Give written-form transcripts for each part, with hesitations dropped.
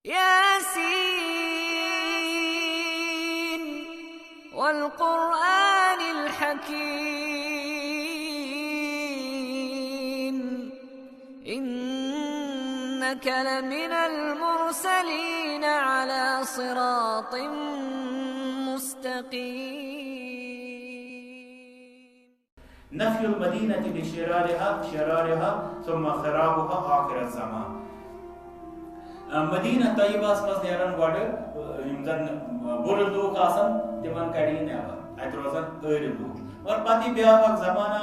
यासीन वल क़ुरआनिल हकीम इन्नका लमिनल मुरसलीन अला सिरातिम मुस्तक़ीम। नफ़्युल मदीनति बिशरारिहा सुम्मा खराबुहा आखिर ज़मान। मदीना तय्यबास मज नेरन गड यम जन बुर लूक आसन तिमन कड़ी नेबर अत रोजन अर लूक और पति ब्याह जमाना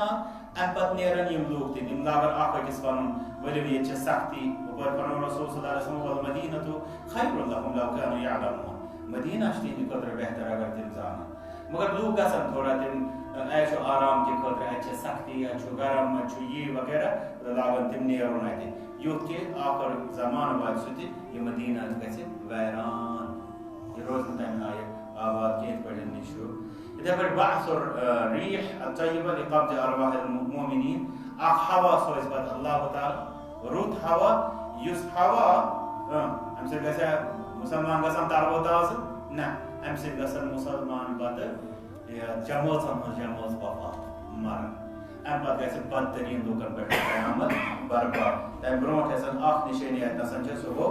अम पत नेरन यम लूक तिम यम लागन आख अकिस पनुन वलिम ये सख्ती ऊपर फरमान रसूल सल्लल्लाहु अलैहि वसल्लम वल मदीनतु खैरुल लहुम लौ कानु यअलमून। मदीना तीन कदर बेहतर अगर तिम जान मगर लूक गसन थोड़ा तिम ऐशो आराम के कदर अच्छे सख्ती अच्छो गरम अच्छो ये वगैरह लागन तिम नेरन आते युद्ध के आखिर जमान वाद सुति ये मदीना गसे वैरान ये रोज तम आय आबाद के पड़न निशो इधर पर बासुर रिह अतय्यबा लिक़ब्ज अरवाहिल मुमिनीन अख हवा सोइस बाद अल्लाह ताला रुत हवा युस हवा हमसे गसे मुसलमान गसन तारबोतास ना हमसे गसन मुसलमान बाद या जमात वफा मर अम पे गस बदतरीन लूकन पे कयामत बर्पा तम ब्रोट हसन अख निशानी नसन सो गो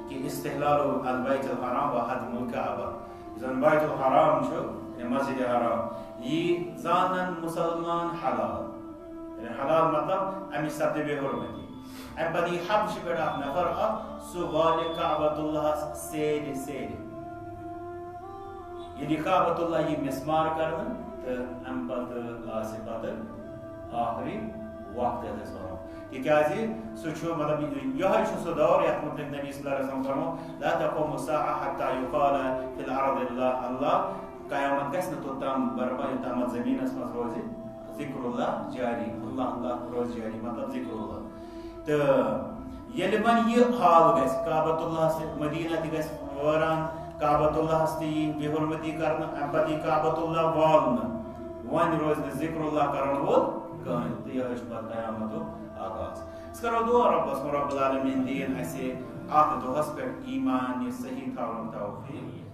कि इस्तिहलाल अल बैतुल हराम व हदमुल काबा जन बैतुल हराम छो मस्जिद हराम ये जानन मुसलमान हलाल हलाल मतलब अमी सब्द बेहुरमती अम बदी हब्श पे नफर सो वाले काबतुल्लाह सेर ये काबतुल्लाह ये मिस्मार करन तो अम पत आसे पत आखिरी वक्त तिकाजी सो मतलब यह सो दौर यथ मुतलिक नबी सल्लल्लाहु अलैहि वसल्लम फरमो ला तक़ूमु साअ हत्ता युक़ाल फिल अर्द अल्लाह क़यामत गस न तोतम बरपा तम ज़मीनस मस रोज़ ज़िक्रुल्लाह जारी अल्लाह रोज़ जारी मतलब ज़िक्रुल्लाह तो येले मन ये हाल गस काबतुल्लाह से मदीना ति गस वरान काबतुल्लाह से बेहुरमती करना अम्पति काबतुल्लाह वालन वन रोज़ ज़िक्रुल्लाह करन वो कहां तो यह क़यामत आगाज करो दुआ रब्बुल आलमीन दीन ऐसे आख दोहस पर ईमान सही था तौफीक।